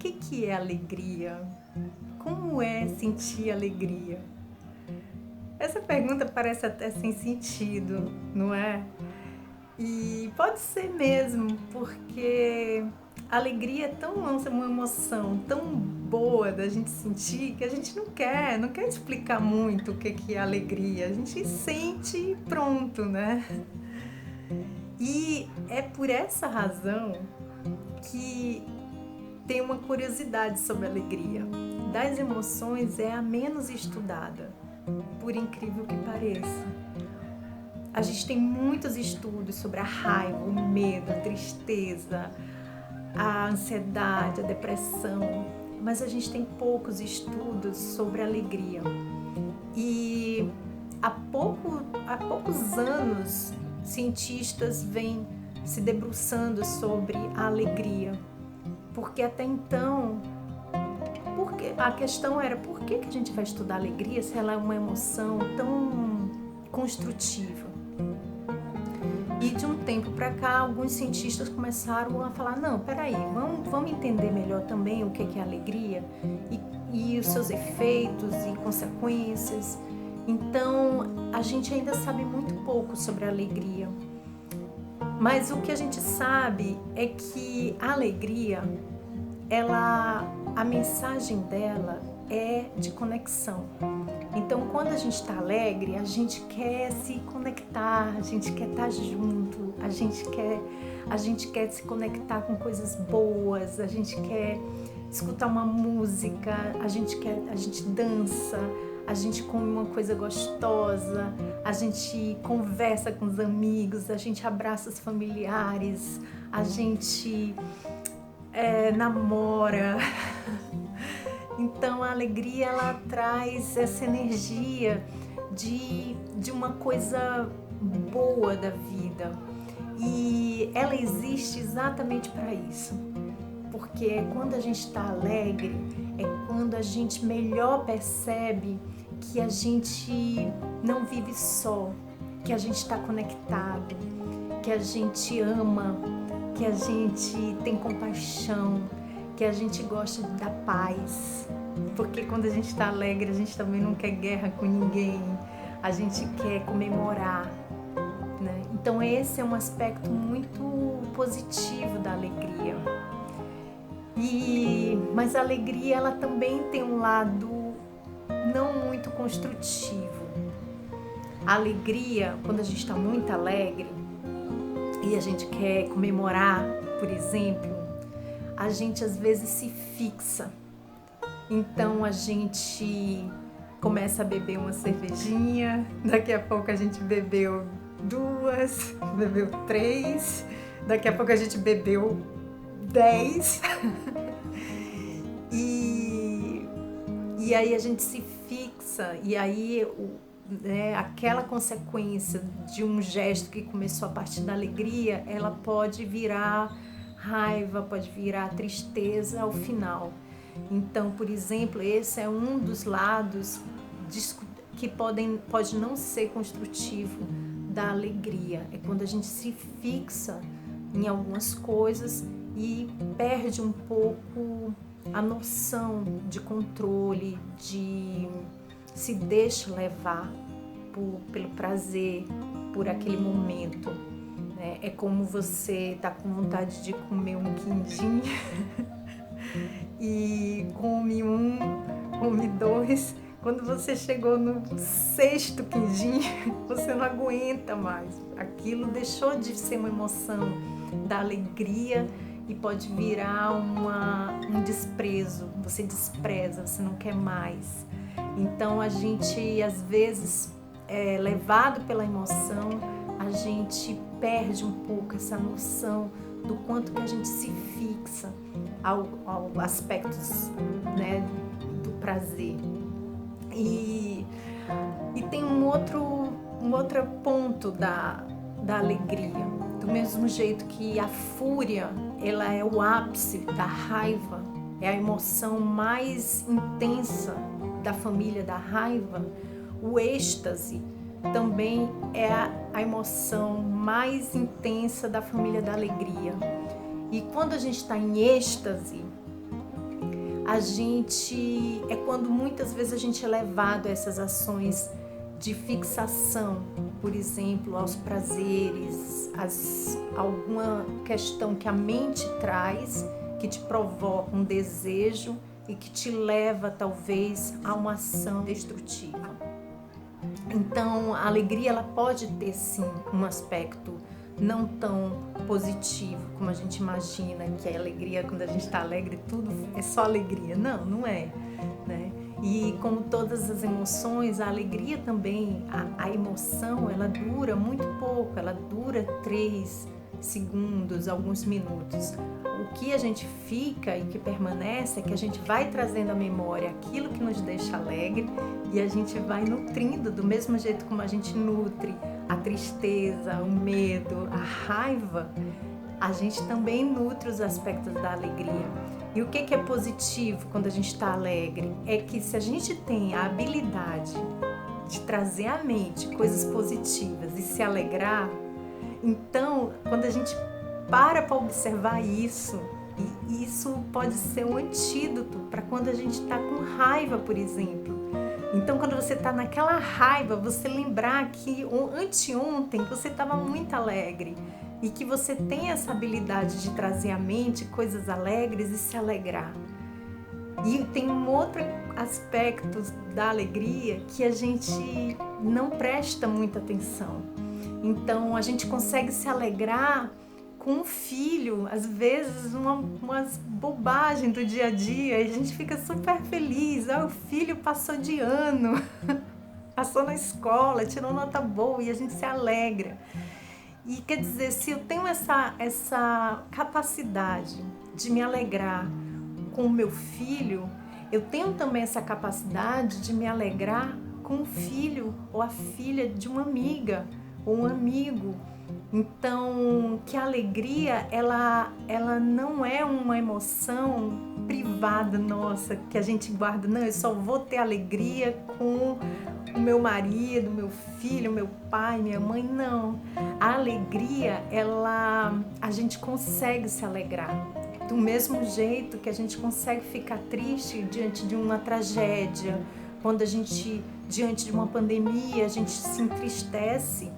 que é alegria? Como é sentir alegria? Essa pergunta parece até sem sentido, não é? E pode ser mesmo, porque a alegria é uma emoção tão boa da gente sentir que a gente não quer explicar muito o que é alegria. A gente sente e pronto, né? E é por essa razão que tem uma curiosidade sobre a alegria. Das emoções é a menos estudada, por incrível que pareça. A gente tem muitos estudos sobre a raiva, o medo, a tristeza, a ansiedade, a depressão, mas a gente tem poucos estudos sobre a alegria. E há poucos anos, cientistas vêm se debruçando sobre a alegria, porque até então, a questão era por que a gente vai estudar a alegria se ela é uma emoção tão construtiva? E de um tempo para cá, alguns cientistas começaram a falar, não, peraí, vamos entender melhor também o que é alegria e os seus efeitos e consequências. Então, a gente ainda sabe muito pouco sobre a alegria. Mas o que a gente sabe é que a alegria, a mensagem dela é de conexão. Então, quando a gente está alegre, a gente quer se conectar, a gente quer estar junto, a gente quer se conectar com coisas boas, a gente quer escutar uma música, a gente dança, a gente come uma coisa gostosa, a gente conversa com os amigos, a gente abraça os familiares, a gente namora. Então a alegria, ela traz essa energia de uma coisa boa da vida, e ela existe exatamente para isso, porque quando a gente está alegre é quando a gente melhor percebe que a gente não vive só, que a gente está conectado, que a gente ama, que a gente tem compaixão, que a gente gosta da paz, porque quando a gente está alegre, a gente também não quer guerra com ninguém, a gente quer comemorar, né? Então esse é um aspecto muito positivo da alegria. Mas a alegria, ela também tem um lado não muito construtivo. A alegria, quando a gente está muito alegre e a gente quer comemorar, por exemplo, a gente às vezes se fixa. Então a gente começa a beber uma cervejinha, daqui a pouco a gente bebeu 2, bebeu 3, daqui a pouco a gente bebeu 10. E aí a gente se fixa, e aí aquela consequência de um gesto que começou a partir da alegria, ela pode virar raiva, pode virar tristeza ao final. Então, por exemplo, esse é um dos lados que pode não ser construtivo da alegria. É quando a gente se fixa em algumas coisas e perde um pouco a noção de controle, de se deixa levar pelo prazer, por aquele momento. É como você tá com vontade de comer um quindim e come um, come 2. Quando você chegou no 6º quindim, você não aguenta mais. Aquilo deixou de ser uma emoção da alegria e pode virar um desprezo. Você despreza, você não quer mais. Então a gente, às vezes, levado pela emoção, a gente perde um pouco essa noção do quanto que a gente se fixa ao aspectos, né, do prazer. E tem um outro ponto da alegria. Do mesmo jeito que a fúria, ela é o ápice da raiva, é a emoção mais intensa da família da raiva, o êxtase também é a emoção mais intensa da família da alegria. E quando a gente está em êxtase, é quando muitas vezes a gente é levado a essas ações de fixação, por exemplo, aos prazeres, alguma questão que a mente traz, que te provoca um desejo e que te leva talvez a uma ação destrutiva. Então, a alegria ela pode ter sim um aspecto não tão positivo como a gente imagina, que a alegria, quando a gente está alegre, tudo é só alegria. Não, não é, né? E como todas as emoções, a alegria também, a emoção, ela dura muito pouco, ela dura 3 segundos, alguns minutos. O que a gente fica e que permanece é que a gente vai trazendo à memória aquilo que nos deixa alegre e a gente vai nutrindo do mesmo jeito como a gente nutre a tristeza, o medo, a raiva, a gente também nutre os aspectos da alegria. E o que é positivo quando a gente está alegre? É que se a gente tem a habilidade de trazer à mente coisas positivas e se alegrar, então quando a gente para observar isso, e isso pode ser um antídoto para quando a gente está com raiva, por exemplo. Então, quando você está naquela raiva, você lembrar que anteontem você estava muito alegre e que você tem essa habilidade de trazer à mente coisas alegres e se alegrar. E tem um outro aspecto da alegria que a gente não presta muita atenção. Então, a gente consegue se alegrar com um filho, às vezes umas bobagens do dia a dia, e a gente fica super feliz. O filho passou de ano, passou na escola, tirou nota boa e a gente se alegra. E quer dizer, se eu tenho essa capacidade de me alegrar com o meu filho, eu tenho também essa capacidade de me alegrar com o filho ou a filha de uma amiga ou um amigo. Então, que a alegria, ela não é uma emoção privada nossa, que a gente guarda. Não, eu só vou ter alegria com o meu marido, meu filho, meu pai, minha mãe. Não. A alegria, a gente consegue se alegrar. Do mesmo jeito que a gente consegue ficar triste diante de uma tragédia, quando a gente, diante de uma pandemia, a gente se entristece.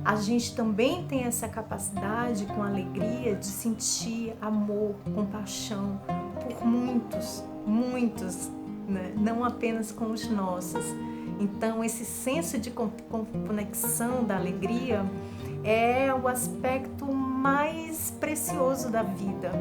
A gente também tem essa capacidade, com alegria, de sentir amor, compaixão por muitos, né? Não apenas com os nossos. Então, esse senso de conexão da alegria é o aspecto mais precioso da vida.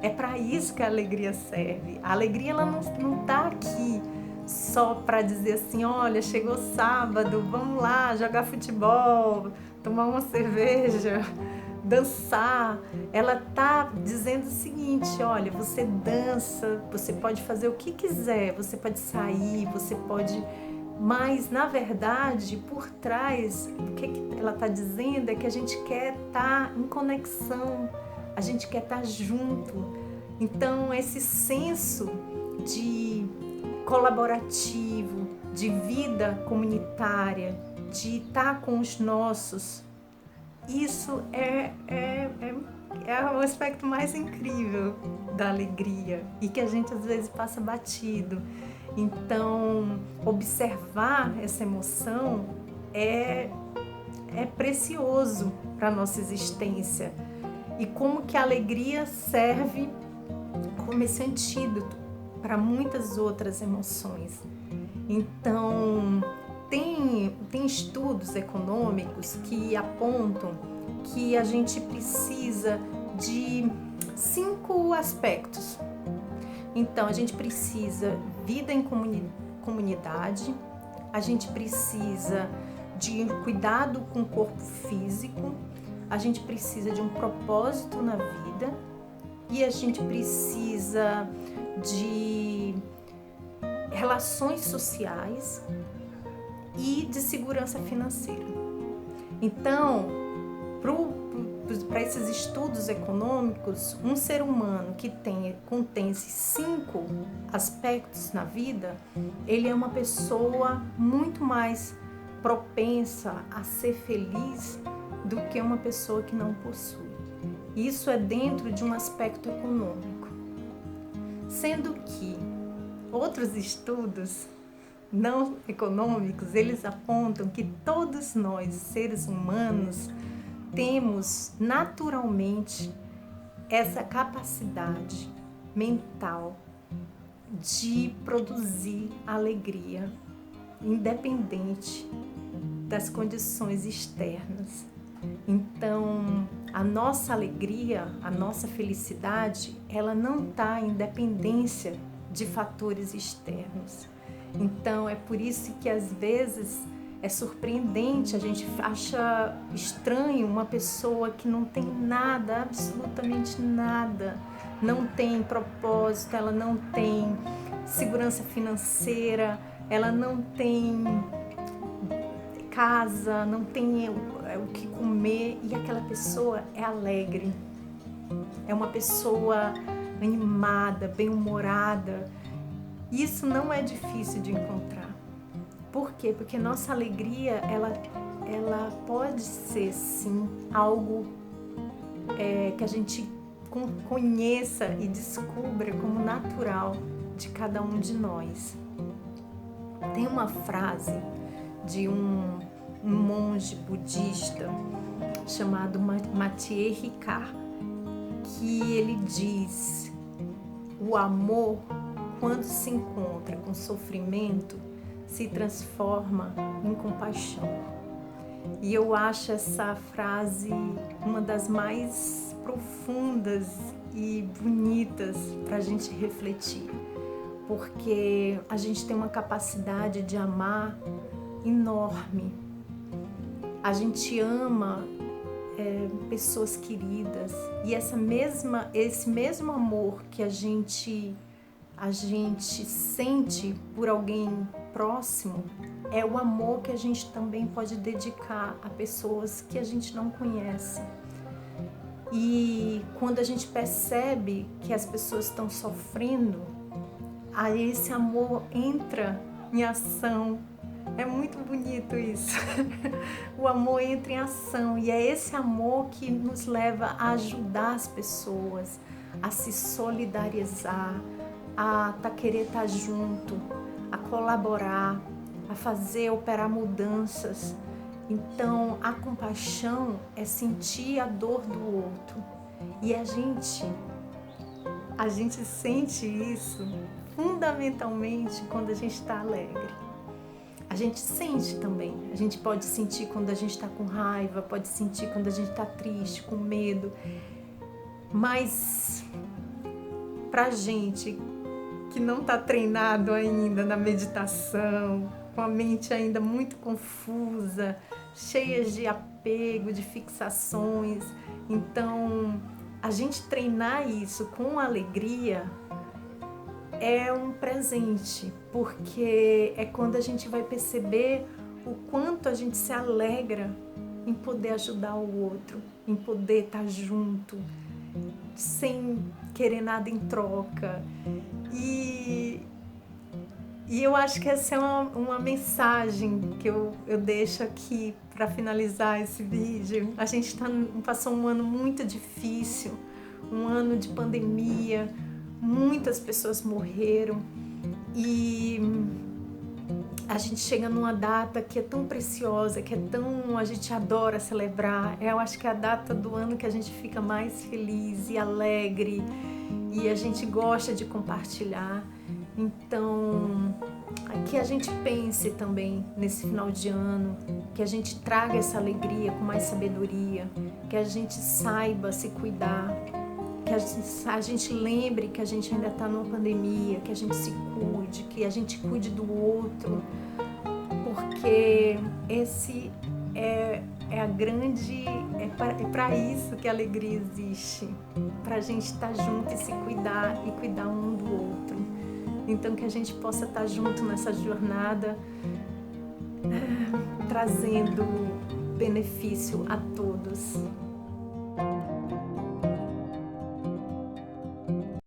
É para isso que a alegria serve. A alegria ela não está aqui só para dizer assim, olha, chegou sábado, vamos lá jogar futebol, tomar uma cerveja, dançar. Ela tá dizendo o seguinte, olha, você dança, você pode fazer o que quiser, você pode sair, você pode... Mas, na verdade, por trás, o que ela está dizendo é que a gente quer estar em conexão, a gente quer estar junto. Então, esse senso de colaborativo, de vida comunitária, de estar com os nossos, isso é o aspecto mais incrível da alegria e que a gente às vezes passa batido. Então, observar essa emoção é precioso para a nossa existência. E como que a alegria serve como esse antídoto para muitas outras emoções. Então, tem estudos econômicos que apontam que a gente precisa de 5 aspectos. Então, a gente precisa vida em comunidade, a gente precisa de cuidado com o corpo físico, a gente precisa de um propósito na vida e a gente precisa de relações sociais e de segurança financeira. Então, para esses estudos econômicos, um ser humano que contém esses 5 aspectos na vida, ele é uma pessoa muito mais propensa a ser feliz do que uma pessoa que não possui. Isso é dentro de um aspecto econômico. Sendo que outros estudos não econômicos, eles apontam que todos nós, seres humanos, temos naturalmente essa capacidade mental de produzir alegria, independente das condições externas. Então, a nossa alegria, a nossa felicidade, ela não está em dependência de fatores externos. Então, é por isso que às vezes é surpreendente, a gente acha estranho uma pessoa que não tem nada, absolutamente nada, não tem propósito, ela não tem segurança financeira, ela não tem casa, não tem o que comer, e aquela pessoa é alegre, é uma pessoa animada, bem-humorada. Isso não é difícil de encontrar. Por quê? Porque nossa alegria, ela pode ser, sim, algo que a gente conheça e descubra como natural de cada um de nós. Tem uma frase de um monge budista chamado Matthieu Ricard, que ele diz: o amor, quando se encontra com sofrimento, se transforma em compaixão. E eu acho essa frase uma das mais profundas e bonitas para a gente refletir, porque a gente tem uma capacidade de amar enorme. A gente ama pessoas queridas, e esse mesmo amor que a gente sente por alguém próximo é o amor que a gente também pode dedicar a pessoas que a gente não conhece. E quando a gente percebe que as pessoas estão sofrendo, aí esse amor entra em ação. É muito bonito isso. O amor entra em ação, e é esse amor que nos leva a ajudar as pessoas, a se solidarizar, a querer estar junto, a colaborar, a operar mudanças. Então, a compaixão é sentir a dor do outro. E a gente sente isso fundamentalmente quando a gente está alegre. A gente sente também. A gente pode sentir quando a gente está com raiva, pode sentir quando a gente está triste, com medo. Mas pra gente que não está treinado ainda na meditação, com a mente ainda muito confusa, cheia de apego, de fixações, então a gente treinar isso com alegria é um presente, porque é quando a gente vai perceber o quanto a gente se alegra em poder ajudar o outro, em poder estar junto, sem querer nada em troca. E eu acho que essa é uma mensagem que eu deixo aqui para finalizar esse vídeo. A gente passou um ano muito difícil, um ano de pandemia, muitas pessoas morreram, e a gente chega numa data que é tão preciosa, a gente adora celebrar. Eu acho que é a data do ano que a gente fica mais feliz e alegre, e a gente gosta de compartilhar. Então, que a gente pense também nesse final de ano, que a gente traga essa alegria com mais sabedoria, que a gente saiba se cuidar, que a gente lembre que a gente ainda está numa pandemia, que a gente se cuide, que a gente cuide do outro, porque esse é para isso que a alegria existe, para a gente estar junto e se cuidar e cuidar um do outro. Então, que a gente possa estar junto nessa jornada, trazendo benefício a todos.